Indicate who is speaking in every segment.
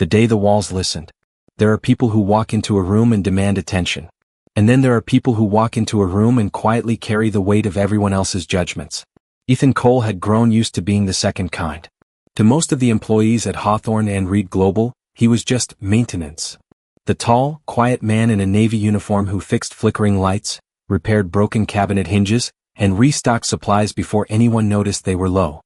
Speaker 1: The day the walls listened. There are people who walk into a room and demand attention. And then there are people who walk into a room and quietly carry the weight of everyone else's judgments. Ethan Cole had grown used to being the second kind. To most of the employees at Hawthorne and Reed Global, he was just maintenance. The tall, quiet man in a navy uniform who fixed flickering lights, repaired broken cabinet hinges, and restocked supplies before anyone noticed they were low.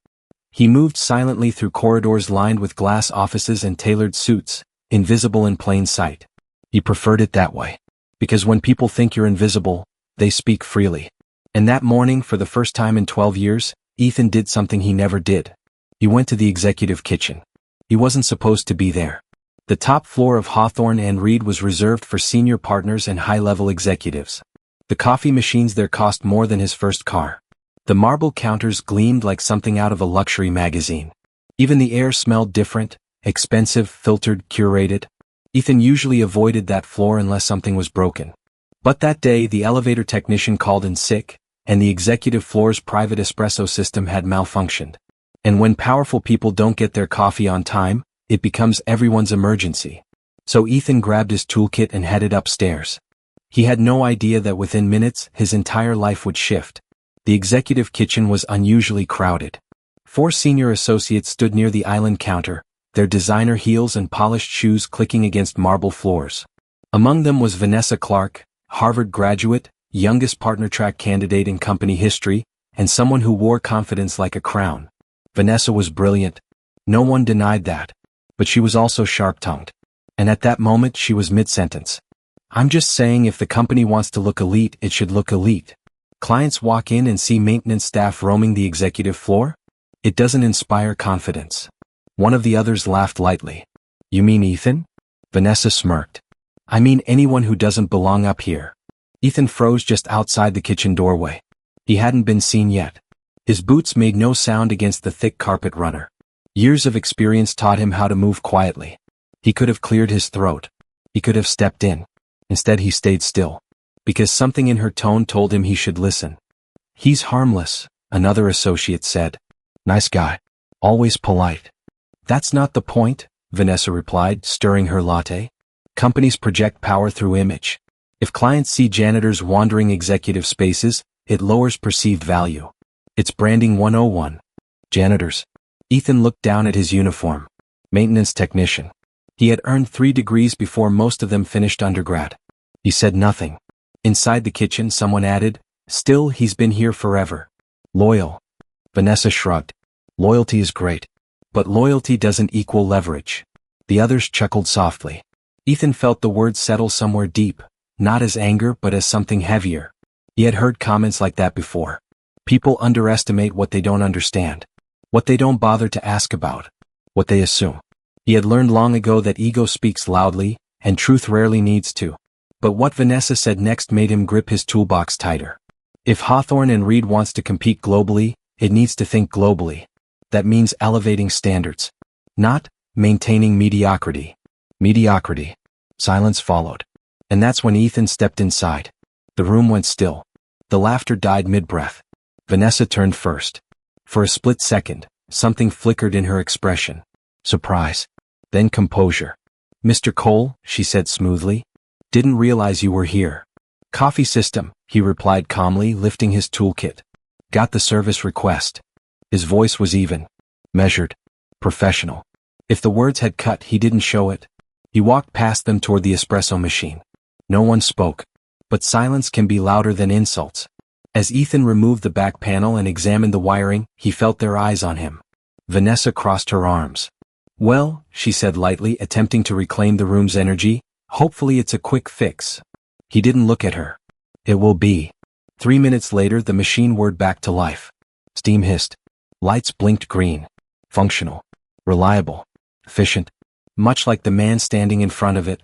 Speaker 1: He moved silently through corridors lined with glass offices and tailored suits, invisible in plain sight. He preferred it that way. Because when people think you're invisible, they speak freely. And that morning, for the first time in 12 years, Ethan did something he never did. He went to the executive kitchen. He wasn't supposed to be there. The top floor of Hawthorne and Reed was reserved for senior partners and high-level executives. The coffee machines there cost more than his first car. The marble counters gleamed like something out of a luxury magazine. Even the air smelled different, expensive, filtered, curated. Ethan usually avoided that floor unless something was broken. But that day the elevator technician called in sick, and the executive floor's private espresso system had malfunctioned. And when powerful people don't get their coffee on time, it becomes everyone's emergency. So Ethan grabbed his toolkit and headed upstairs. He had no idea that within minutes his entire life would shift. The executive kitchen was unusually crowded. 4 senior associates stood near the island counter, their designer heels and polished shoes clicking against marble floors. Among them was Vanessa Clark, Harvard graduate, youngest partner track candidate in company history, and someone who wore confidence like a crown. Vanessa was brilliant. No one denied that. But she was also sharp-tongued. And at that moment she was mid-sentence. I'm just saying if the company wants to look elite, it should look elite. Clients walk in and see maintenance staff roaming the executive floor? It doesn't inspire confidence. One of the others laughed lightly. You mean Ethan? Vanessa smirked. I mean anyone who doesn't belong up here. Ethan froze just outside the kitchen doorway. He hadn't been seen yet. His boots made no sound against the thick carpet runner. Years of experience taught him how to move quietly. He could have cleared his throat. He could have stepped in. Instead he stayed still. Because something in her tone told him he should listen. He's harmless, another associate said. Nice guy. Always polite. That's not the point, Vanessa replied, stirring her latte. Companies project power through image. If clients see janitors wandering executive spaces, it lowers perceived value. It's branding 101. Janitors. Ethan looked down at his uniform. Maintenance technician. He had earned 3 degrees before most of them finished undergrad. He said nothing. Inside the kitchen someone added, still he's been here forever. Loyal. Vanessa shrugged. Loyalty is great. But loyalty doesn't equal leverage. The others chuckled softly. Ethan felt the words settle somewhere deep, not as anger but as something heavier. He had heard comments like that before. People underestimate what they don't understand. What they don't bother to ask about. What they assume. He had learned long ago that ego speaks loudly, and truth rarely needs to. But what Vanessa said next made him grip his toolbox tighter. If Hawthorne and Reed wants to compete globally, it needs to think globally. That means elevating standards. Not maintaining mediocrity. Mediocrity. Silence followed. And that's when Ethan stepped inside. The room went still. The laughter died mid-breath. Vanessa turned first. For a split second, something flickered in her expression. Surprise. Then composure. Mr. Cole, she said smoothly. Didn't realize you were here. Coffee system, he replied calmly, lifting his toolkit. Got the service request. His voice was even. Measured. Professional. If the words had cut, he didn't show it. He walked past them toward the espresso machine. No one spoke. But silence can be louder than insults. As Ethan removed the back panel and examined the wiring, he felt their eyes on him. Vanessa crossed her arms. Well, she said lightly, attempting to reclaim the room's energy, hopefully it's a quick fix. He didn't look at her. It will be. 3 minutes later the machine whirred back to life. Steam hissed. Lights blinked green. Functional. Reliable. Efficient. Much like the man standing in front of it.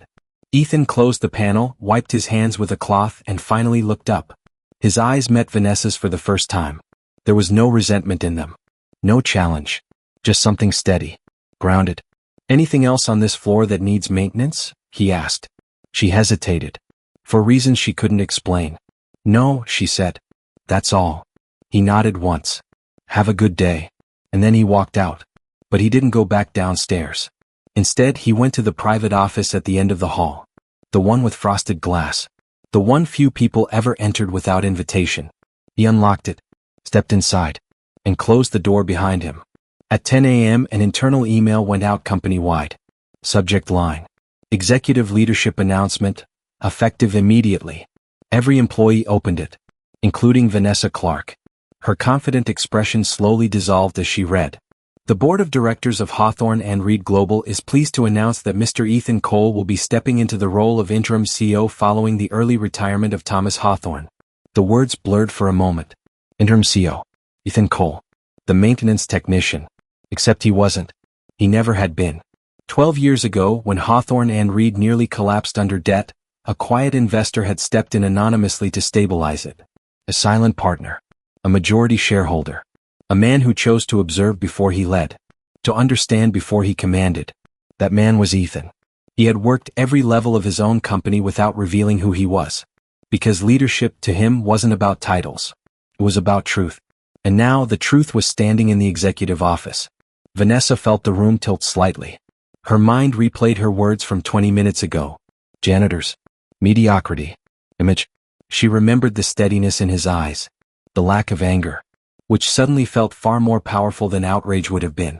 Speaker 1: Ethan closed the panel, wiped his hands with a cloth, and finally looked up. His eyes met Vanessa's for the first time. There was no resentment in them. No challenge. Just something steady. Grounded. Anything else on this floor that needs maintenance? He asked. She hesitated. For reasons she couldn't explain. No, she said. That's all. He nodded once. Have a good day. And then he walked out. But he didn't go back downstairs. Instead, he went to the private office at the end of the hall. The one with frosted glass. The one few people ever entered without invitation. He unlocked it, stepped inside, and closed the door behind him. At 10 a.m. an internal email went out company-wide. Subject line: Executive Leadership Announcement, effective immediately. Every employee opened it, including Vanessa Clark. Her confident expression slowly dissolved as she read. The Board of Directors of Hawthorne and Reed Global is pleased to announce that Mr. Ethan Cole will be stepping into the role of interim CEO following the early retirement of Thomas Hawthorne. The words blurred for a moment. Interim CEO. Ethan Cole. The maintenance technician. Except he wasn't. He never had been. 12 years ago, when Hawthorne and Reed nearly collapsed under debt, a quiet investor had stepped in anonymously to stabilize it. A silent partner. A majority shareholder. A man who chose to observe before he led. To understand before he commanded. That man was Ethan. He had worked every level of his own company without revealing who he was. Because leadership to him wasn't about titles. It was about truth. And now the truth was standing in the executive office. Vanessa felt the room tilt slightly. Her mind replayed her words from 20 minutes ago. Janitors. Mediocrity. Image. She remembered the steadiness in his eyes. The lack of anger, which suddenly felt far more powerful than outrage would have been.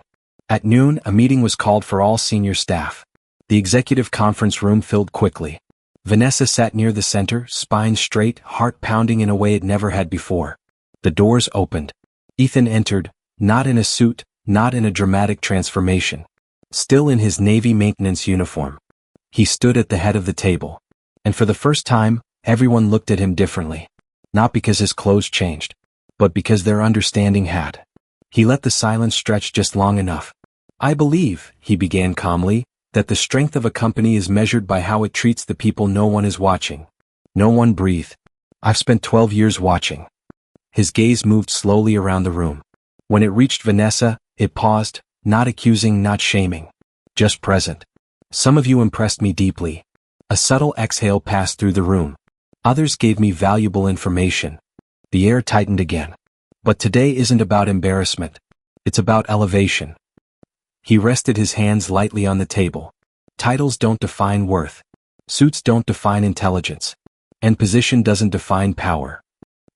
Speaker 1: At noon, a meeting was called for all senior staff. The executive conference room filled quickly. Vanessa sat near the center, spine straight, heart pounding in a way it never had before. The doors opened. Ethan entered, not in a suit, not in a dramatic transformation. Still in his Navy maintenance uniform. He stood at the head of the table. And for the first time, everyone looked at him differently. Not because his clothes changed, but because their understanding had. He let the silence stretch just long enough. I believe, he began calmly, that the strength of a company is measured by how it treats the people no one is watching. No one breathed. I've spent 12 years watching. His gaze moved slowly around the room. When it reached Vanessa, it paused, not accusing, not shaming. Just present. Some of you impressed me deeply. A subtle exhale passed through the room. Others gave me valuable information. The air tightened again. But today isn't about embarrassment. It's about elevation. He rested his hands lightly on the table. Titles don't define worth. Suits don't define intelligence. And position doesn't define power.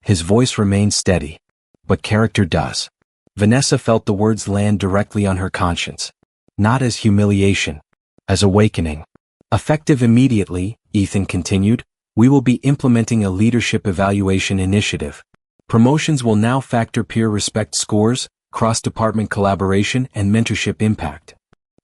Speaker 1: His voice remained steady. But character does. Vanessa felt the words land directly on her conscience. Not as humiliation. As awakening. Effective immediately, Ethan continued, we will be implementing a leadership evaluation initiative. Promotions will now factor peer respect scores, cross-department collaboration, and mentorship impact.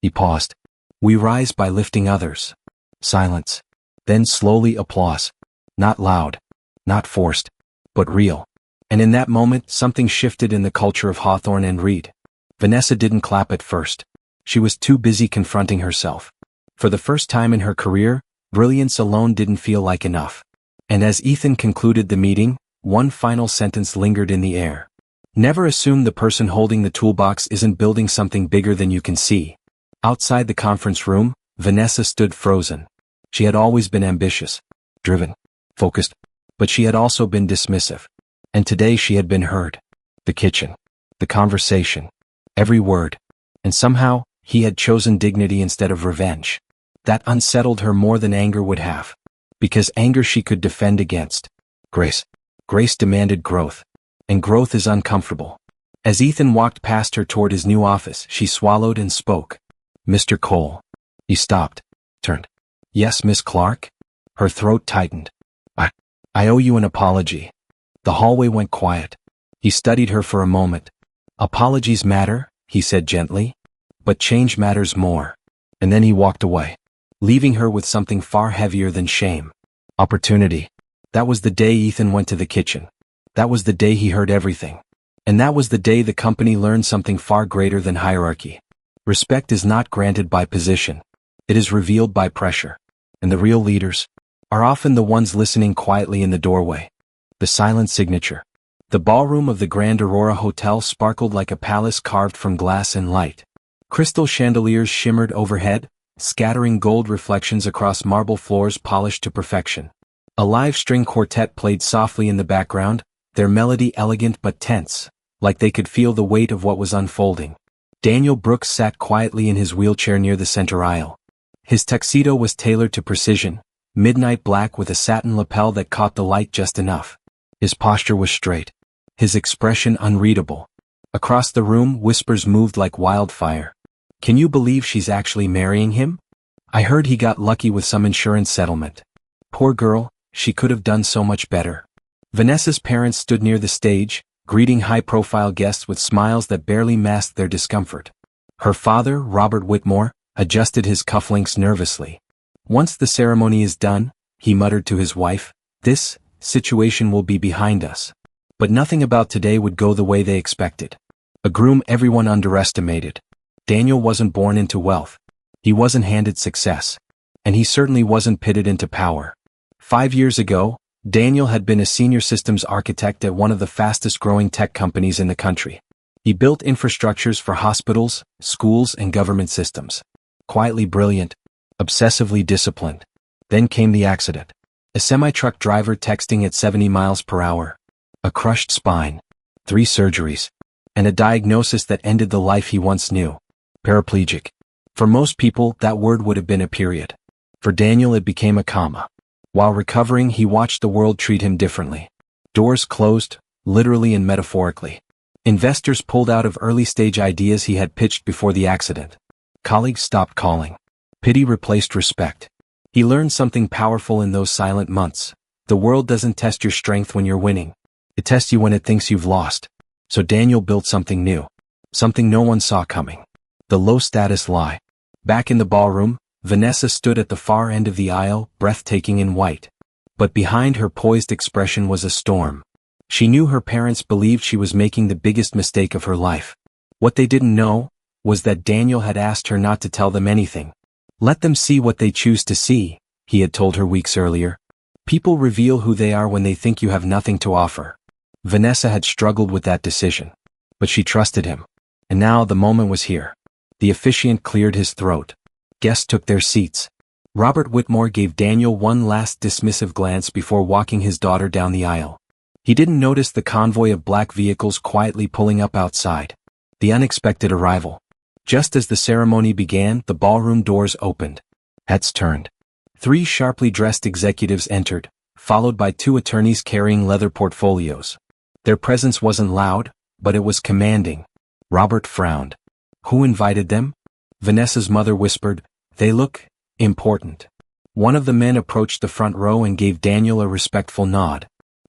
Speaker 1: He paused. We rise by lifting others. Silence. Then slowly applause. Not loud. Not forced. But real. And in that moment, something shifted in the culture of Hawthorne and Reed. Vanessa didn't clap at first. She was too busy confronting herself. For the first time in her career, brilliance alone didn't feel like enough. And as Ethan concluded the meeting, one final sentence lingered in the air. Never assume the person holding the toolbox isn't building something bigger than you can see. Outside the conference room, Vanessa stood frozen. She had always been ambitious, driven, focused, but she had also been dismissive. And today she had been heard. The kitchen, the conversation, every word. And somehow, he had chosen dignity instead of revenge. That unsettled her more than anger would have. Because anger she could defend against. Grace. Grace demanded growth. And growth is uncomfortable. As Ethan walked past her toward his new office, she swallowed and spoke. Mr. Cole. He stopped. Turned. Yes, Miss Clark? Her throat tightened. I owe you an apology. The hallway went quiet. He studied her for a moment. Apologies matter, he said gently. But change matters more. And then he walked away, leaving her with something far heavier than shame. Opportunity. That was the day Ethan went to the kitchen. That was the day he heard everything. And that was the day the company learned something far greater than hierarchy. Respect is not granted by position. It is revealed by pressure. And the real leaders are often the ones listening quietly in the doorway. The silent signature. The ballroom of the Grand Aurora Hotel sparkled like a palace carved from glass and light. Crystal chandeliers shimmered overhead, scattering gold reflections across marble floors polished to perfection. A live string quartet played softly in the background, their melody elegant but tense, like they could feel the weight of what was unfolding. Daniel Brooks sat quietly in his wheelchair near the center aisle. His tuxedo was tailored to precision, midnight black with a satin lapel that caught the light just enough. His posture was straight, his expression unreadable. Across the room, whispers moved like wildfire. Can you believe she's actually marrying him? I heard he got lucky with some insurance settlement. Poor girl, she could have done so much better. Vanessa's parents stood near the stage, greeting high-profile guests with smiles that barely masked their discomfort. Her father, Robert Whitmore, adjusted his cufflinks nervously. Once the ceremony is done, he muttered to his wife, this situation will be behind us. But nothing about today would go the way they expected. A groom everyone underestimated. Daniel wasn't born into wealth. He wasn't handed success. And he certainly wasn't pitted into power. 5 years ago, Daniel had been a senior systems architect at one of the fastest-growing tech companies in the country. He built infrastructures for hospitals, schools, and government systems. Quietly brilliant, obsessively disciplined. Then came the accident. A semi-truck driver texting at 70 miles per hour. A crushed spine. 3 surgeries. And a diagnosis that ended the life he once knew. Paraplegic. For most people, that word would have been a period. For Daniel, it became a comma. While recovering, he watched the world treat him differently. Doors closed, literally and metaphorically. Investors pulled out of early-stage ideas he had pitched before the accident. Colleagues stopped calling. Pity replaced respect. He learned something powerful in those silent months. The world doesn't test your strength when you're winning. It tests you when it thinks you've lost. So Daniel built something new. Something no one saw coming. The low-status lie. Back in the ballroom, Vanessa stood at the far end of the aisle, breathtaking in white. But behind her poised expression was a storm. She knew her parents believed she was making the biggest mistake of her life. What they didn't know was that Daniel had asked her not to tell them anything. Let them see what they choose to see, he had told her weeks earlier. People reveal who they are when they think you have nothing to offer. Vanessa had struggled with that decision. But she trusted him. And now the moment was here. The officiant cleared his throat. Guests took their seats. Robert Whitmore gave Daniel one last dismissive glance before walking his daughter down the aisle. He didn't notice the convoy of black vehicles quietly pulling up outside. The unexpected arrival. Just as the ceremony began, the ballroom doors opened. Heads turned. 3 sharply dressed executives entered, followed by 2 attorneys carrying leather portfolios. Their presence wasn't loud, but it was commanding. Robert frowned. Who invited them? Vanessa's mother whispered, they look important. One of the men approached the front row and gave Daniel a respectful nod.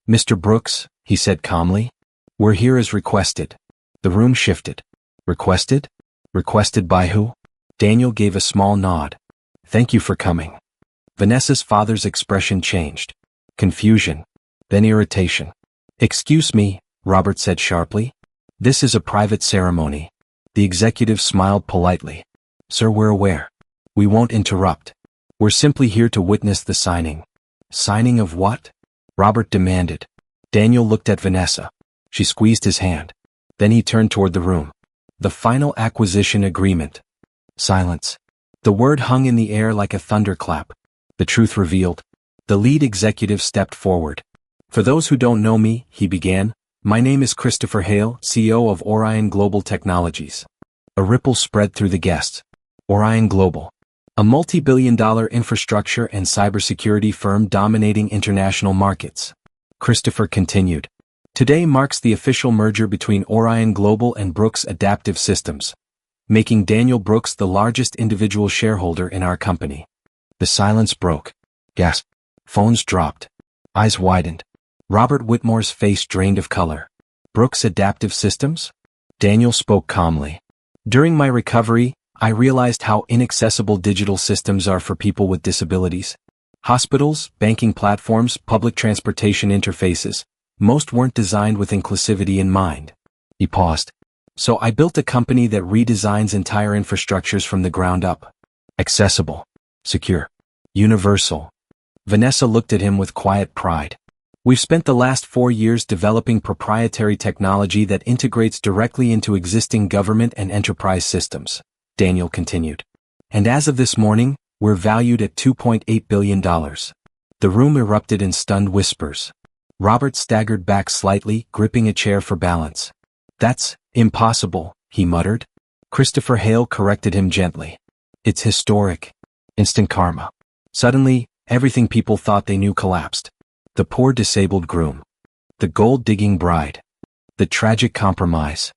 Speaker 1: Mr. Brooks, he said calmly, we're here as requested. The room shifted. Requested? Requested by who? Daniel gave a small nod. Thank you for coming. Vanessa's father's expression changed. Confusion. Then irritation. Excuse me, Robert said sharply. This is a private ceremony. The executive smiled politely. Sir, we're aware. We won't interrupt. We're simply here to witness the signing. Signing of what? Robert demanded. Daniel looked at Vanessa. She squeezed his hand. Then he turned toward the room. The final acquisition agreement. Silence. The word hung in the air like a thunderclap. The truth revealed. The lead executive stepped forward. For those who don't know me, he began, my name is Christopher Hale, CEO of Orion Global Technologies. A ripple spread through the guests. Orion Global. A multi-billion-dollar infrastructure and cybersecurity firm dominating international markets. Christopher continued. Today marks the official merger between Orion Global and Brooks Adaptive Systems, making Daniel Brooks the largest individual shareholder in our company. The silence broke. Gasp. Phones dropped. Eyes widened. Robert Whitmore's face drained of color. Brooks Adaptive Systems? Daniel spoke calmly. During my recovery, I realized how inaccessible digital systems are for people with disabilities. Hospitals, banking platforms, public transportation interfaces, most weren't designed with inclusivity in mind. He paused. So I built a company that redesigns entire infrastructures from the ground up. Accessible. Secure. Universal. Vanessa looked at him with quiet pride. We've spent the last 4 years developing proprietary technology that integrates directly into existing government and enterprise systems, Daniel continued. And as of this morning, we're valued at $2.8 billion. The room erupted in stunned whispers. Robert staggered back slightly, gripping a chair for balance. That's impossible, he muttered. Christopher Hale corrected him gently. It's historic. Instant karma. Suddenly, everything people thought they knew collapsed. The poor disabled groom. The gold-digging bride. The tragic compromise.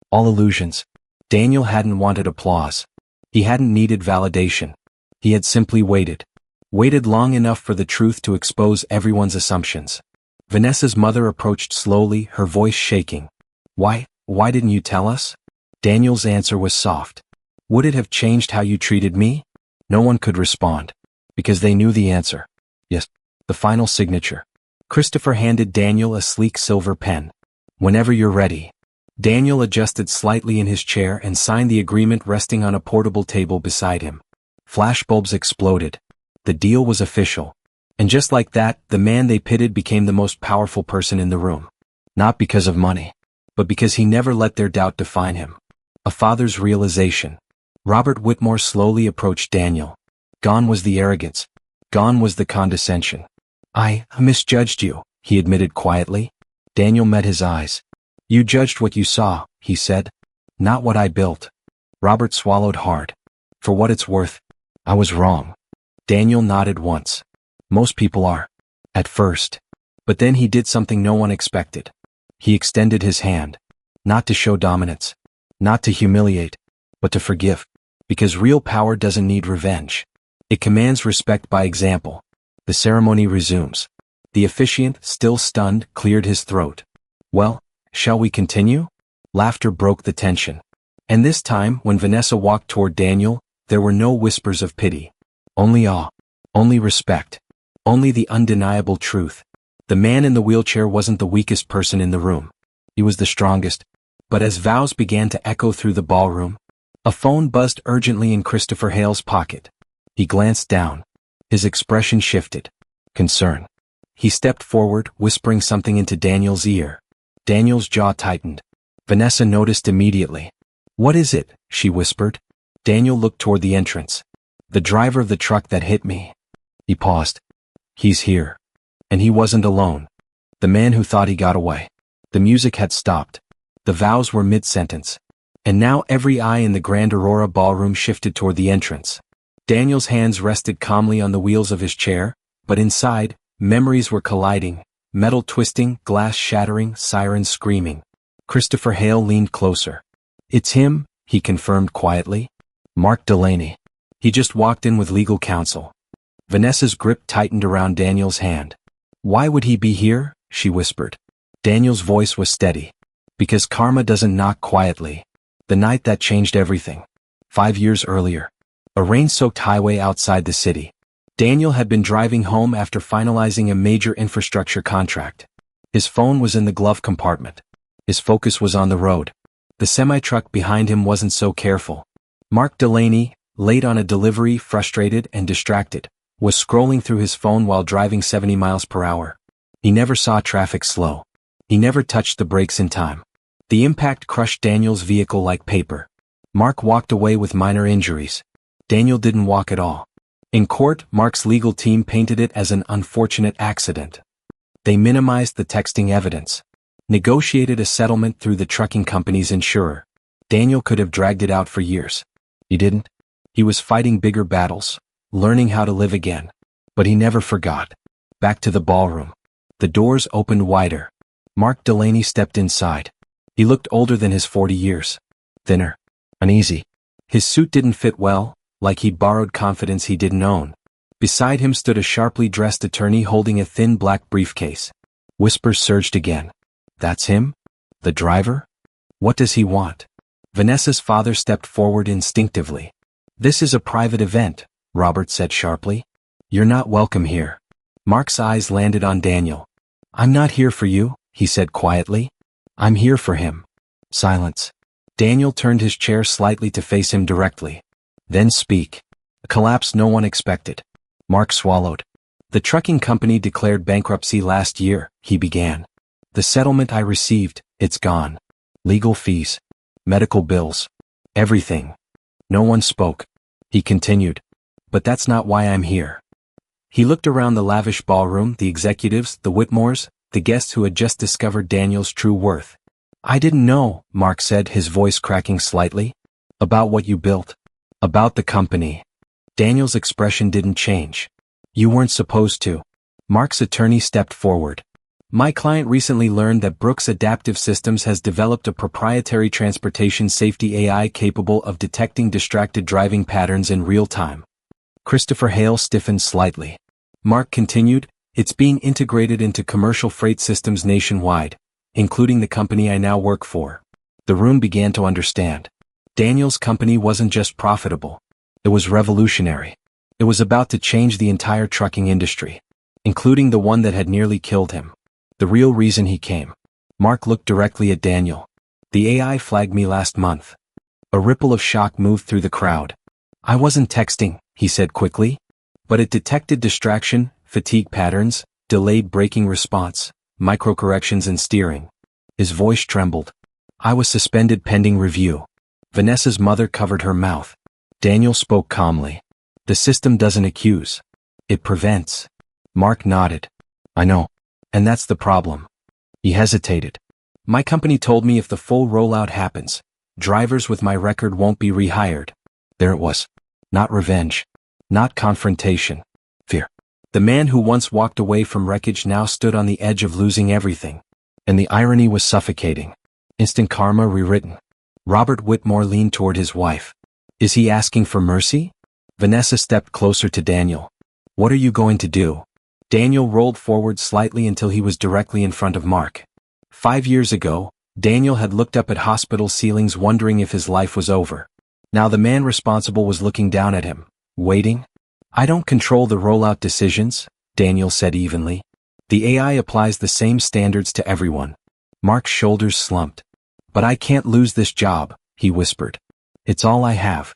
Speaker 1: All illusions. Daniel hadn't wanted applause. He hadn't needed validation. He had simply waited. Waited long enough for the truth to expose everyone's assumptions. Vanessa's mother approached slowly, her voice shaking. Why didn't you tell us? Daniel's answer was soft. Would it have changed how you treated me? No one could respond. Because they knew the answer. Yes. The final signature. Christopher handed Daniel a sleek silver pen. Whenever you're ready. Daniel adjusted slightly in his chair and signed the agreement resting on a portable table beside him. Flashbulbs exploded. The deal was official. And just like that, the man they pitied became the most powerful person in the room. Not because of money, but because he never let their doubt define him. A father's realization. Robert Whitmore slowly approached Daniel. Gone was the arrogance. Gone was the condescension. I misjudged you, he admitted quietly. Daniel met his eyes. You judged what you saw, he said. Not what I built. Robert swallowed hard. For what it's worth, I was wrong. Daniel nodded once. Most people are. At first. But then he did something no one expected. He extended his hand. Not to show dominance. Not to humiliate. But to forgive. Because real power doesn't need revenge. It commands respect by example. The ceremony resumes. The officiant, still stunned, cleared his throat. Well, shall we continue? Laughter broke the tension. And this time, when Vanessa walked toward Daniel, there were no whispers of pity. Only awe. Only respect. Only the undeniable truth. The man in the wheelchair wasn't the weakest person in the room. He was the strongest. But as vows began to echo through the ballroom, a phone buzzed urgently in Christopher Hale's pocket. He glanced down. His expression shifted. Concern. He stepped forward, whispering something into Daniel's ear. Daniel's jaw tightened. Vanessa noticed immediately. What is it? She whispered. Daniel looked toward the entrance. The driver of the truck that hit me. He paused. He's here. And he wasn't alone. The man who thought he got away. The music had stopped. The vows were mid-sentence. And now every eye in the Grand Aurora ballroom shifted toward the entrance. Daniel's hands rested calmly on the wheels of his chair, but inside, memories were colliding, metal twisting, glass shattering, sirens screaming. Christopher Hale leaned closer. It's him, he confirmed quietly. Mark Delaney. He just walked in with legal counsel. Vanessa's grip tightened around Daniel's hand. Why would he be here? She whispered. Daniel's voice was steady. Because karma doesn't knock quietly. The night that changed everything. 5 years earlier. A rain-soaked highway outside the city. Daniel had been driving home after finalizing a major infrastructure contract. His phone was in the glove compartment. His focus was on the road. The semi-truck behind him wasn't so careful. Mark Delaney, late on a delivery, frustrated and distracted, was scrolling through his phone while driving 70 miles per hour. He never saw traffic slow. He never touched the brakes in time. The impact crushed Daniel's vehicle like paper. Mark walked away with minor injuries. Daniel didn't walk at all. In court, Mark's legal team painted it as an unfortunate accident. They minimized the texting evidence. Negotiated a settlement through the trucking company's insurer. Daniel could have dragged it out for years. He didn't. He was fighting bigger battles, learning how to live again. But he never forgot. Back to the ballroom. The doors opened wider. Mark Delaney stepped inside. He looked older than his 40 years. Thinner. Uneasy. His suit didn't fit well, like he'd borrowed confidence he didn't own. Beside him stood a sharply dressed attorney holding a thin black briefcase. Whispers surged again. That's him? The driver? What does he want? Vanessa's father stepped forward instinctively. This is a private event, Robert said sharply. You're not welcome here. Mark's eyes landed on Daniel. I'm not here for you, he said quietly. I'm here for him. Silence. Daniel turned his chair slightly to face him directly. Then speak. A collapse no one expected. Mark swallowed. The trucking company declared bankruptcy last year, he began. The settlement I received, it's gone. Legal fees. Medical bills. Everything. No one spoke. He continued. But that's not why I'm here. He looked around the lavish ballroom, the executives, the Whitmores, the guests who had just discovered Daniel's true worth. I didn't know, Mark said, his voice cracking slightly. About what you built? About the company? Daniel's expression didn't change. You weren't supposed to. Mark's attorney stepped forward. My client recently learned that Brooks Adaptive Systems has developed a proprietary transportation safety AI capable of detecting distracted driving patterns in real time. Christopher Hale stiffened slightly. Mark continued, it's being integrated into commercial freight systems nationwide, including the company I now work for. The room began to understand. Daniel's company wasn't just profitable. It was revolutionary. It was about to change the entire trucking industry, including the one that had nearly killed him. The real reason he came. Mark looked directly at Daniel. The AI flagged me last month. A ripple of shock moved through the crowd. I wasn't texting, he said quickly, but it detected distraction, fatigue patterns, delayed braking response, microcorrections in steering. His voice trembled. I was suspended pending review. Vanessa's mother covered her mouth. Daniel spoke calmly. The system doesn't accuse. It prevents. Mark nodded. I know. And that's the problem. He hesitated. My company told me if the full rollout happens, drivers with my record won't be rehired. There it was. Not revenge. Not confrontation. Fear. The man who once walked away from wreckage now stood on the edge of losing everything. And the irony was suffocating. Instant karma rewritten. Robert Whitmore leaned toward his wife. Is he asking for mercy? Vanessa stepped closer to Daniel. What are you going to do? Daniel rolled forward slightly until he was directly in front of Mark. 5 years ago, Daniel had looked up at hospital ceilings wondering if his life was over. Now the man responsible was looking down at him, waiting. I don't control the rollout decisions, Daniel said evenly. The AI applies the same standards to everyone. Mark's shoulders slumped. But I can't lose this job, he whispered. It's all I have.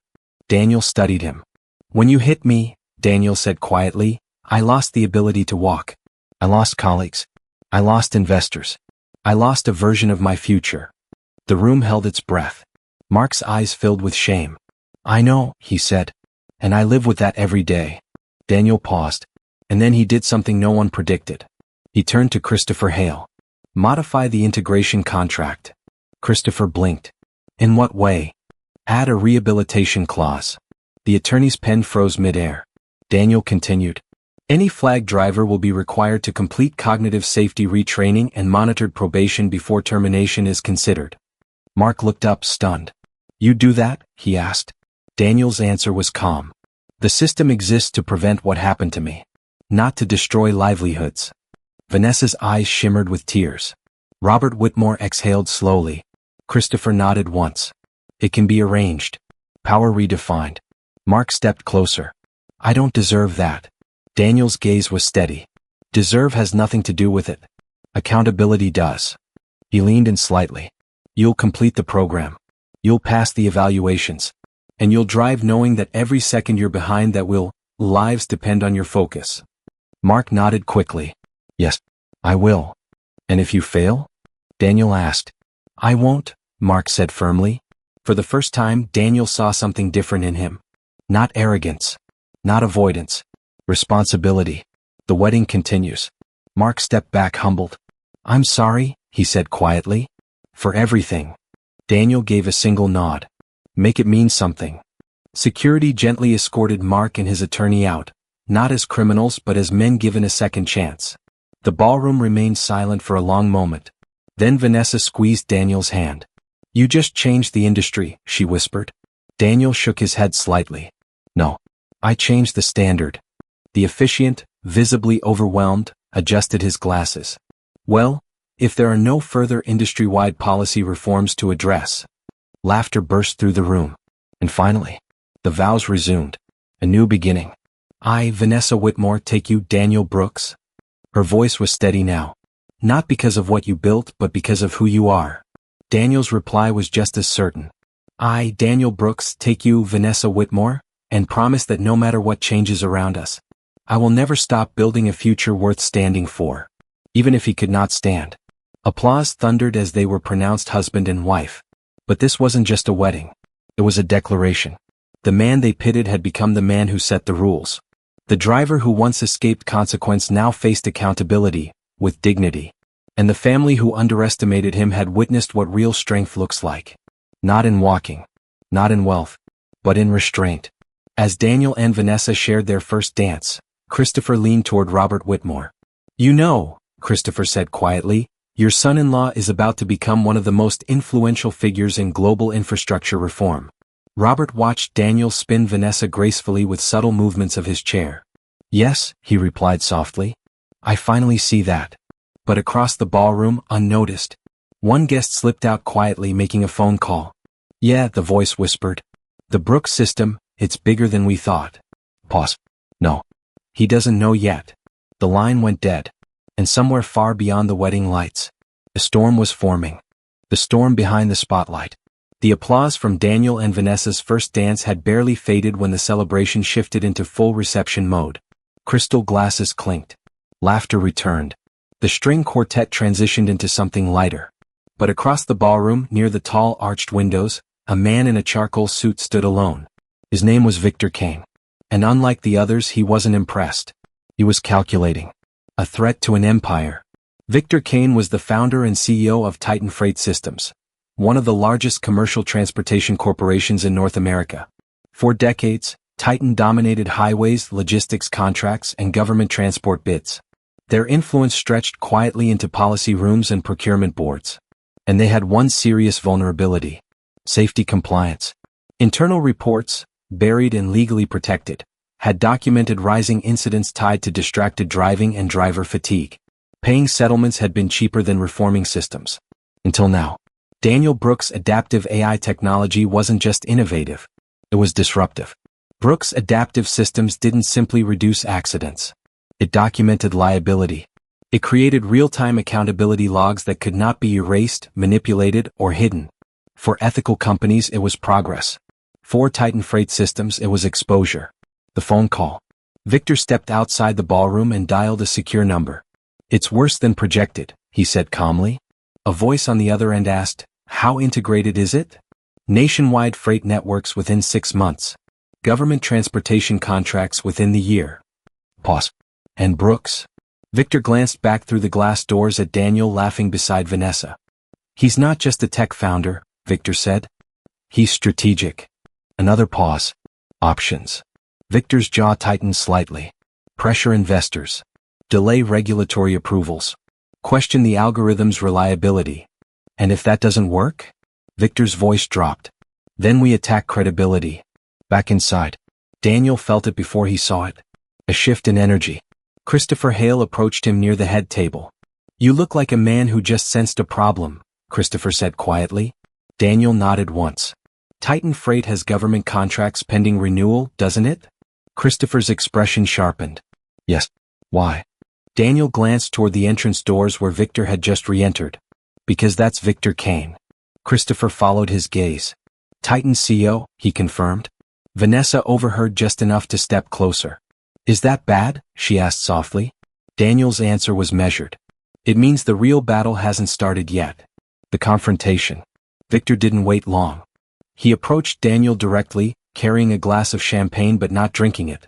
Speaker 1: Daniel studied him. When you hit me, Daniel said quietly, I lost the ability to walk. I lost colleagues. I lost investors. I lost a version of my future. The room held its breath. Mark's eyes filled with shame. I know, he said. And I live with that every day. Daniel paused. And then he did something no one predicted. He turned to Christopher Hale. Modify the integration contract. Christopher blinked. In what way? Add a rehabilitation clause. The attorney's pen froze midair. Daniel continued. Any flag driver will be required to complete cognitive safety retraining and monitored probation before termination is considered. Mark looked up, stunned. You do that? He asked. Daniel's answer was calm. The system exists to prevent what happened to me, not to destroy livelihoods. Vanessa's eyes shimmered with tears. Robert Whitmore exhaled slowly. Christopher nodded once. It can be arranged. Power redefined. Mark stepped closer. I don't deserve that. Daniel's gaze was steady. Deserve has nothing to do with it. Accountability does. He leaned in slightly. You'll complete the program. You'll pass the evaluations. And you'll drive knowing that every second you're behind lives depend on your focus. Mark nodded quickly. Yes, I will. And if you fail? Daniel asked. I won't, Mark said firmly. For the first time, Daniel saw something different in him. Not arrogance. Not avoidance. Responsibility. The wedding continues. Mark stepped back humbled. I'm sorry, he said quietly. For everything. Daniel gave a single nod. Make it mean something. Security gently escorted Mark and his attorney out, not as criminals but as men given a second chance. The ballroom remained silent for a long moment. Then Vanessa squeezed Daniel's hand. You just changed the industry, she whispered. Daniel shook his head slightly. No. I changed the standard. The officiant, visibly overwhelmed, adjusted his glasses. Well, if there are no further industry-wide policy reforms to address. Laughter burst through the room. And finally, the vows resumed. A new beginning. I, Vanessa Whitmore, take you, Daniel Brooks. Her voice was steady now. Not because of what you built, but because of who you are. Daniel's reply was just as certain. I, Daniel Brooks, take you, Vanessa Whitmore, and promise that no matter what changes around us, I will never stop building a future worth standing for. Even if he could not stand. Applause thundered as they were pronounced husband and wife. But this wasn't just a wedding. It was a declaration. The man they pitted had become the man who set the rules. The driver who once escaped consequence now faced accountability, with dignity. And the family who underestimated him had witnessed what real strength looks like. Not in walking. Not in wealth, but in restraint. As Daniel and Vanessa shared their first dance, Christopher leaned toward Robert Whitmore. "You know," Christopher said quietly, "your son-in-law is about to become one of the most influential figures in global infrastructure reform." Robert watched Daniel spin Vanessa gracefully with subtle movements of his chair. "Yes," he replied softly. "I finally see that." But across the ballroom, unnoticed, one guest slipped out quietly, making a phone call. "Yeah," the voice whispered. "The Brooks system, it's bigger than we thought." Pause. "No. He doesn't know yet." The line went dead. And somewhere far beyond the wedding lights, a storm was forming. The storm behind the spotlight. The applause from Daniel and Vanessa's first dance had barely faded when the celebration shifted into full reception mode. Crystal glasses clinked. Laughter returned. The string quartet transitioned into something lighter. But across the ballroom, near the tall arched windows, a man in a charcoal suit stood alone. His name was Victor Kane. And unlike the others, he wasn't impressed. He was calculating. A threat to an empire. Victor Kane was the founder and CEO of Titan Freight Systems, one of the largest commercial transportation corporations in North America. For decades, Titan dominated highways, logistics contracts, and government transport bids. Their influence stretched quietly into policy rooms and procurement boards. And they had one serious vulnerability: safety compliance. Internal reports, buried and legally protected, had documented rising incidents tied to distracted driving and driver fatigue. Paying settlements had been cheaper than reforming systems. Until now. Daniel Brooks' adaptive AI technology wasn't just innovative, it was disruptive. Brooks' adaptive systems didn't simply reduce accidents. It documented liability. It created real-time accountability logs that could not be erased, manipulated, or hidden. For ethical companies, it was progress. For Titan Freight Systems, it was exposure. The phone call. Victor stepped outside the ballroom and dialed a secure number. "It's worse than projected," he said calmly. A voice on the other end asked, "How integrated is it?" "Nationwide freight networks within 6 months. Government transportation contracts within the year." Pause. "And Brooks?" Victor glanced back through the glass doors at Daniel laughing beside Vanessa. "He's not just a tech founder," Victor said. "He's strategic." Another pause. "Options." Victor's jaw tightened slightly. "Pressure investors. Delay regulatory approvals. Question the algorithm's reliability. And if that doesn't work?" Victor's voice dropped. "Then we attack credibility." Back inside, Daniel felt it before he saw it. A shift in energy. Christopher Hale approached him near the head table. "You look like a man who just sensed a problem," Christopher said quietly. Daniel nodded once. "Titan Freight has government contracts pending renewal, doesn't it?" Christopher's expression sharpened. "Yes." "Why?" Daniel glanced toward the entrance doors where Victor had just re-entered. "Because that's Victor Kane." Christopher followed his gaze. "Titan CEO," he confirmed. Vanessa overheard just enough to step closer. "Is that bad?" she asked softly. Daniel's answer was measured. "It means the real battle hasn't started yet." The confrontation. Victor didn't wait long. He approached Daniel directly, carrying a glass of champagne but not drinking it.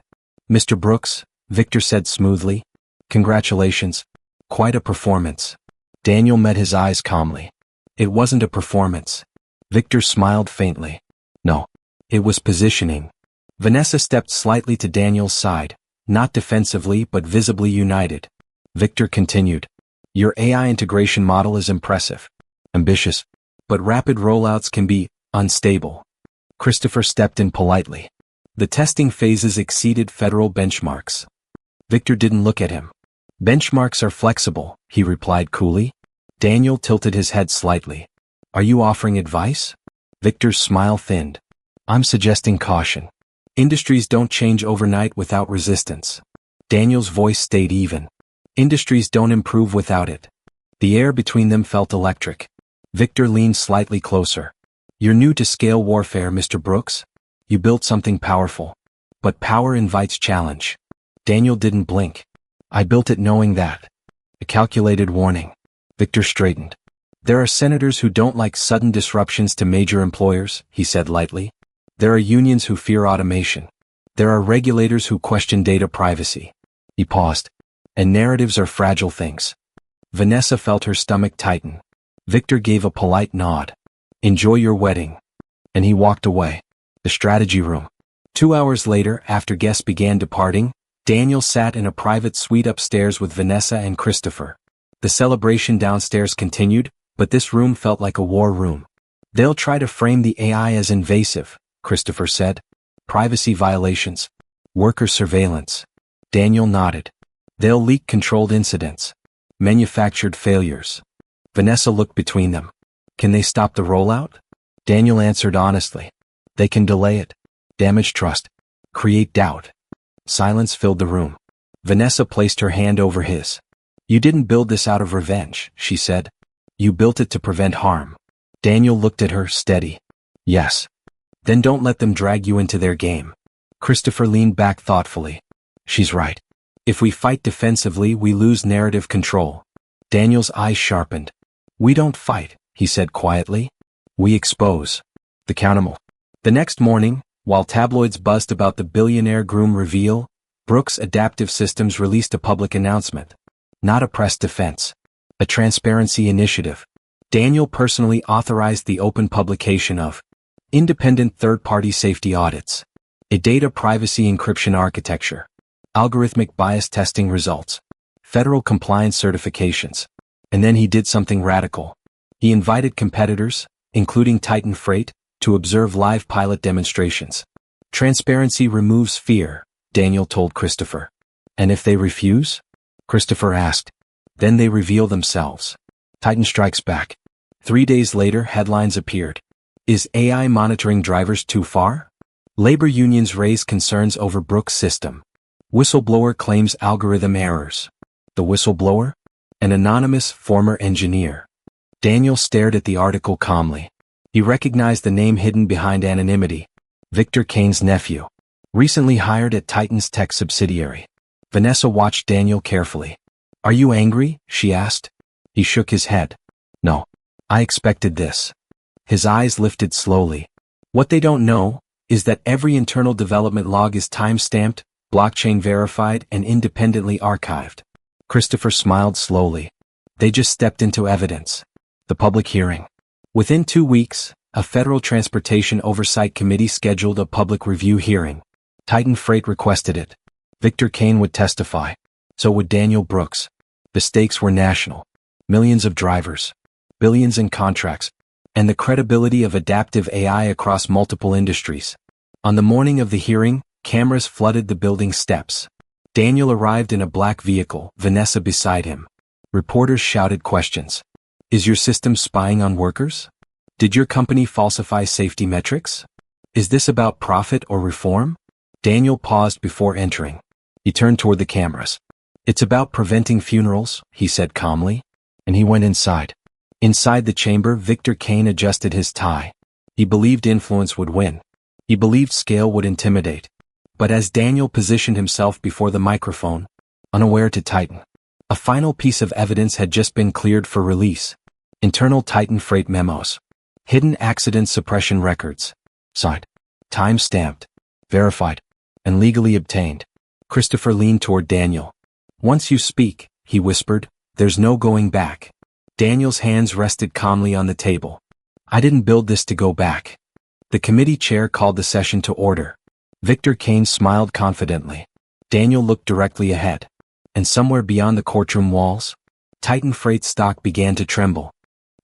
Speaker 1: "Mr. Brooks," Victor said smoothly. "Congratulations. Quite a performance." Daniel met his eyes calmly. "It wasn't a performance." Victor smiled faintly. "No. It was positioning." Vanessa stepped slightly to Daniel's side, not defensively but visibly united. Victor continued. "Your AI integration model is impressive. Ambitious. But rapid rollouts can be unstable." Christopher stepped in politely. "The testing phases exceeded federal benchmarks." Victor didn't look at him. "Benchmarks are flexible," he replied coolly. Daniel tilted his head slightly. "Are you offering advice?" Victor's smile thinned. "I'm suggesting caution. Industries don't change overnight without resistance." Daniel's voice stayed even. "Industries don't improve without it." The air between them felt electric. Victor leaned slightly closer. "You're new to scale warfare, Mr. Brooks. You built something powerful. But power invites challenge." Daniel didn't blink. "I built it knowing that." A calculated warning. Victor straightened. "There are senators who don't like sudden disruptions to major employers," he said lightly. "There are unions who fear automation. There are regulators who question data privacy." He paused. "And narratives are fragile things." Vanessa felt her stomach tighten. Victor gave a polite nod. "Enjoy your wedding." And he walked away. The strategy room. 2 hours later, after guests began departing, Daniel sat in a private suite upstairs with Vanessa and Christopher. The celebration downstairs continued, but this room felt like a war room. They'll try to frame the AI as invasive, Christopher said. Privacy violations. Worker surveillance. Daniel nodded. They'll leak controlled incidents. Manufactured failures. Vanessa looked between them. Can they stop the rollout? Daniel answered honestly. They can delay it. Damage trust. Create doubt. Silence filled the room. Vanessa placed her hand over his. You didn't build this out of revenge, she said. You built it to prevent harm. Daniel looked at her, steady. Yes. Then don't let them drag you into their game. Christopher leaned back thoughtfully. She's right. If we fight defensively, we lose narrative control. Daniel's eyes sharpened. We don't fight, he said quietly. We expose. The Countable. The next morning, while tabloids buzzed about the billionaire Groom reveal, Brooks Adaptive Systems released a public announcement. Not a press defense. A transparency initiative. Daniel personally authorized the open publication of independent third-party safety audits, a data privacy encryption architecture, algorithmic bias testing results, federal compliance certifications. And then he did something radical. He invited competitors, including Titan Freight, to observe live pilot demonstrations. Transparency removes fear, Daniel told Christopher. And if they refuse? Christopher asked. Then they reveal themselves. Titan strikes back. 3 days later, headlines appeared. Is AI monitoring drivers too far? Labor unions raise concerns over Brooks' system. Whistleblower claims algorithm errors. The whistleblower? An anonymous former engineer. Daniel stared at the article calmly. He recognized the name hidden behind anonymity. Victor Kane's nephew. Recently hired at Titan's tech subsidiary. Vanessa watched Daniel carefully. Are you angry? She asked. He shook his head. No. I expected this. His eyes lifted slowly. What they don't know is that every internal development log is time-stamped, blockchain verified, and independently archived. Christopher smiled slowly. They just stepped into evidence. The public hearing. Within 2 weeks, a federal transportation oversight committee scheduled a public review hearing. Titan Freight requested it. Victor Kane would testify. So would Daniel Brooks. The stakes were national. Millions of drivers. Billions in contracts. And the credibility of adaptive AI across multiple industries. On the morning of the hearing, cameras flooded the building's steps. Daniel arrived in a black vehicle, Vanessa beside him. Reporters shouted questions. Is your system spying on workers? Did your company falsify safety metrics? Is this about profit or reform? Daniel paused before entering. He turned toward the cameras. It's about preventing funerals, he said calmly. And he went inside. Inside the chamber, Victor Kane adjusted his tie. He believed influence would win. He believed scale would intimidate. But as Daniel positioned himself before the microphone, unaware to Titan, a final piece of evidence had just been cleared for release. Internal Titan Freight memos. Hidden accident suppression records. Signed. Time-stamped. Verified. And legally obtained. Christopher leaned toward Daniel. Once you speak, he whispered, there's no going back. Daniel's hands rested calmly on the table. I didn't build this to go back. The committee chair called the session to order. Victor Kane smiled confidently. Daniel looked directly ahead. And somewhere beyond the courtroom walls, Titan Freight stock began to tremble.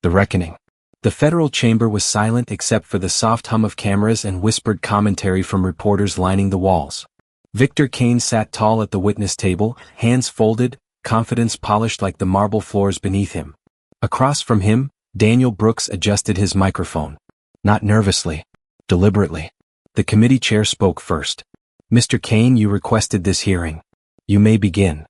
Speaker 1: The reckoning. The federal chamber was silent except for the soft hum of cameras and whispered commentary from reporters lining the walls. Victor Kane sat tall at the witness table, hands folded, confidence polished like the marble floors beneath him. Across from him, Daniel Brooks adjusted his microphone. Not nervously. Deliberately. The committee chair spoke first. Mr. Kane, you requested this hearing. You may begin.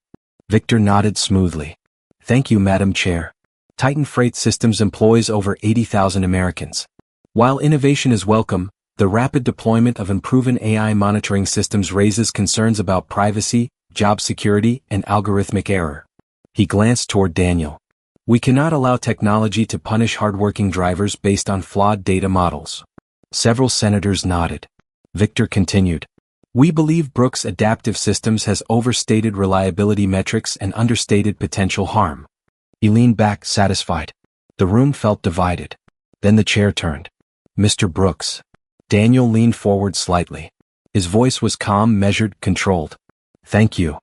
Speaker 1: Victor nodded smoothly. Thank you, Madam Chair. Titan Freight Systems employs over 80,000 Americans. While innovation is welcome, the rapid deployment of unproven AI monitoring systems raises concerns about privacy, job security, and algorithmic error. He glanced toward Daniel. We cannot allow technology to punish hardworking drivers based on flawed data models. Several senators nodded. Victor continued. We believe Brooks Adaptive Systems has overstated reliability metrics and understated potential harm. He leaned back, satisfied. The room felt divided. Then the chair turned. Mr. Brooks, Daniel leaned forward slightly. His voice was calm, measured, controlled. Thank you.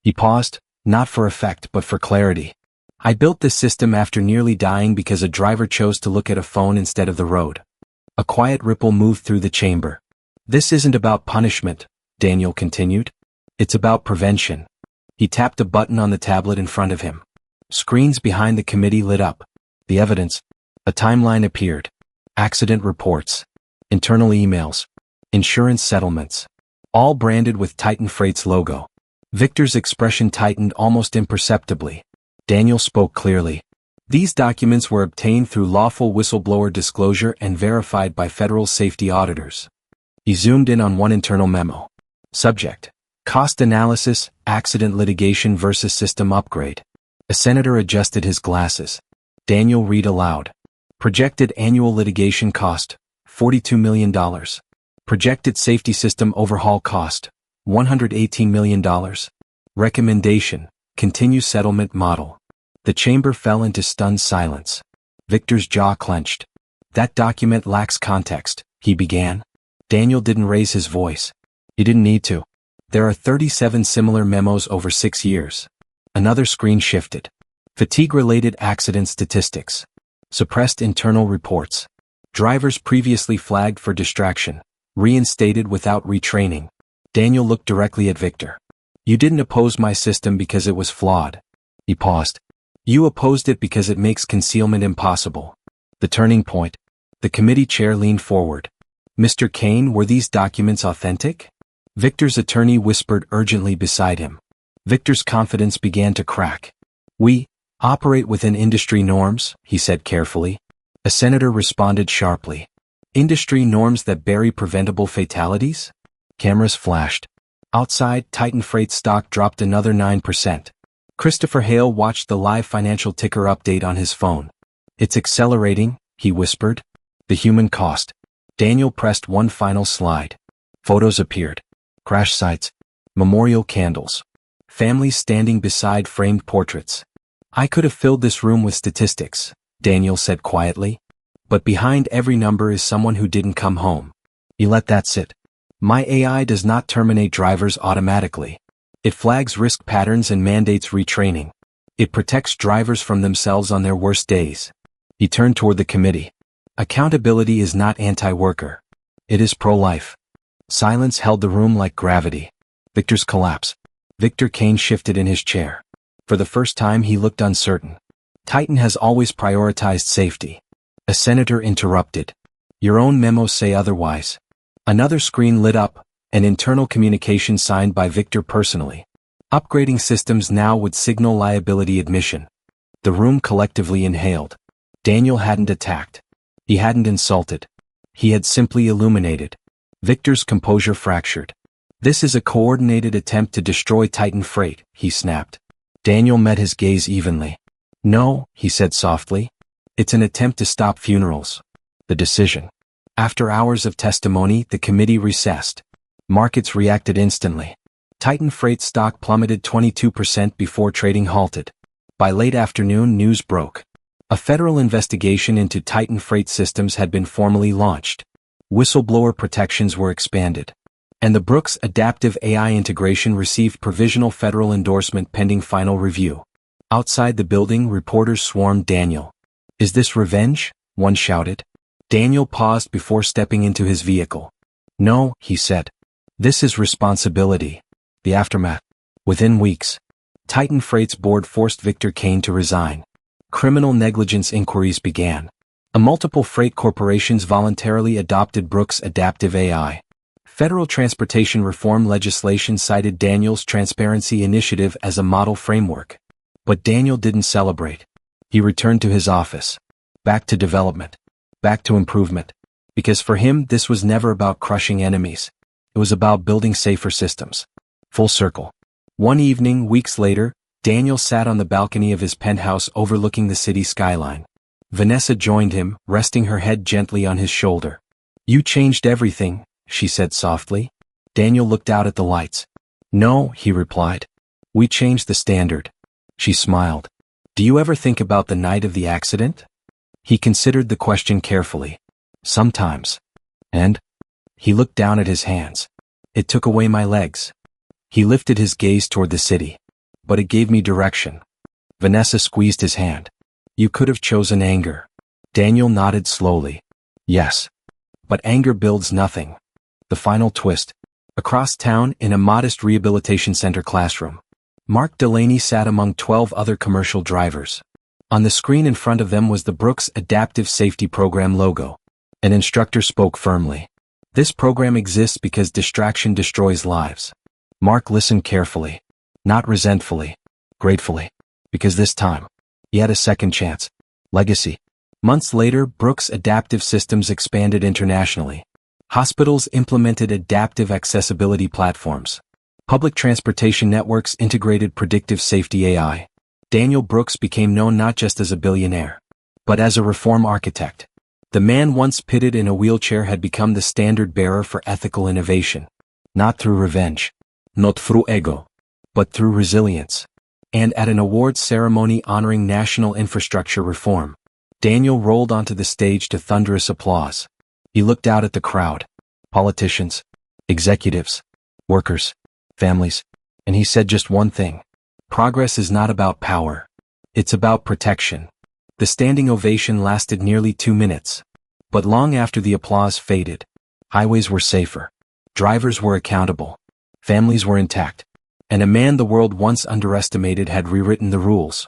Speaker 1: He paused, not for effect but for clarity. I built this system after nearly dying because a driver chose to look at a phone instead of the road. A quiet ripple moved through the chamber. This isn't about punishment, Daniel continued. It's about prevention. He tapped a button on the tablet in front of him. Screens behind the committee lit up. The evidence. A timeline appeared. Accident reports. Internal emails. Insurance settlements. All branded with Titan Freight's logo. Victor's expression tightened almost imperceptibly. Daniel spoke clearly. These documents were obtained through lawful whistleblower disclosure and verified by federal safety auditors. He zoomed in on one internal memo. Subject: Cost analysis, accident litigation versus system upgrade. A senator adjusted his glasses. Daniel read aloud. Projected annual litigation cost, $42 million. Projected safety system overhaul cost, $118 million. Recommendation: continue settlement model. The chamber fell into stunned silence. Victor's jaw clenched. That document lacks context, he began. Daniel didn't raise his voice. He didn't need to. There are 37 similar memos over 6 years. Another screen shifted. Fatigue-related accident statistics. Suppressed internal reports. Drivers previously flagged for distraction. Reinstated without retraining. Daniel looked directly at Victor. You didn't oppose my system because it was flawed. He paused. You opposed it because it makes concealment impossible. The turning point. The committee chair leaned forward. Mr. Kane, were these documents authentic? Victor's attorney whispered urgently beside him. Victor's confidence began to crack. We operate within industry norms, he said carefully. A senator responded sharply. Industry norms that bury preventable fatalities? Cameras flashed. Outside, Titan Freight stock dropped another 9%. Christopher Hale watched the live financial ticker update on his phone. It's accelerating, he whispered. The human cost. Daniel pressed one final slide. Photos appeared. Crash sites. Memorial candles. Families standing beside framed portraits. I could have filled this room with statistics, Daniel said quietly. But behind every number is someone who didn't come home. He let that sit. My AI does not terminate drivers automatically. It flags risk patterns and mandates retraining. It protects drivers from themselves on their worst days. He turned toward the committee. Accountability is not anti-worker. It is pro-life. Silence held the room like gravity. Victor's collapse. Victor Kane shifted in his chair. For the first time he looked uncertain. Titan has always prioritized safety. A senator interrupted. Your own memos say otherwise. Another screen lit up, an internal communication signed by Victor personally. Upgrading systems now would signal liability admission. The room collectively inhaled. Daniel hadn't attacked. He hadn't insulted. He had simply illuminated. Victor's composure fractured. This is a coordinated attempt to destroy Titan Freight, he snapped. Daniel met his gaze evenly. No, he said softly. It's an attempt to stop funerals. The decision. After hours of testimony, the committee recessed. Markets reacted instantly. Titan Freight stock plummeted 22% before trading halted. By late afternoon, news broke. A federal investigation into Titan Freight systems had been formally launched. Whistleblower protections were expanded. And the Brooks Adaptive AI integration received provisional federal endorsement pending final review. Outside the building, reporters swarmed Daniel. Is this revenge? One shouted. Daniel paused before stepping into his vehicle. No, he said. This is responsibility. The aftermath. Within weeks, Titan Freight's board forced Victor Kane to resign. Criminal negligence inquiries began. Multiple freight corporations voluntarily adopted Brooks Adaptive AI. Federal transportation reform legislation cited Daniel's transparency initiative as a model framework. But Daniel didn't celebrate. He returned to his office. Back to development. Back to improvement. Because for him, this was never about crushing enemies. It was about building safer systems. Full circle. One evening, weeks later, Daniel sat on the balcony of his penthouse overlooking the city skyline. Vanessa joined him, resting her head gently on his shoulder. You changed everything, she said softly. Daniel looked out at the lights. No, he replied. We changed the standard. She smiled. Do you ever think about the night of the accident? He considered the question carefully. Sometimes. And? He looked down at his hands. It took away my legs. He lifted his gaze toward the city. But it gave me direction. Vanessa squeezed his hand. You could have chosen anger. Daniel nodded slowly. Yes. But anger builds nothing. The final twist. Across town, in a modest rehabilitation center classroom, Mark Delaney sat among 12 other commercial drivers. On the screen in front of them was the Brooks Adaptive Safety Program logo. An instructor spoke firmly. This program exists because distraction destroys lives. Mark listened carefully. Not resentfully. Gratefully. Because this time, he had a second chance. Legacy. Months later, Brooks Adaptive Systems expanded internationally. Hospitals implemented adaptive accessibility platforms. Public transportation networks integrated predictive safety AI. Daniel Brooks became known not just as a billionaire, but as a reform architect. The man once pitted in a wheelchair had become the standard bearer for ethical innovation. Not through revenge. Not through ego. But through resilience. And at an awards ceremony honoring national infrastructure reform, Daniel rolled onto the stage to thunderous applause. He looked out at the crowd. Politicians, executives, workers, families, and he said just one thing. Progress is not about power. It's about protection. The standing ovation lasted nearly 2 minutes. But long after the applause faded, highways were safer. Drivers were accountable. Families were intact. And a man the world once underestimated had rewritten the rules.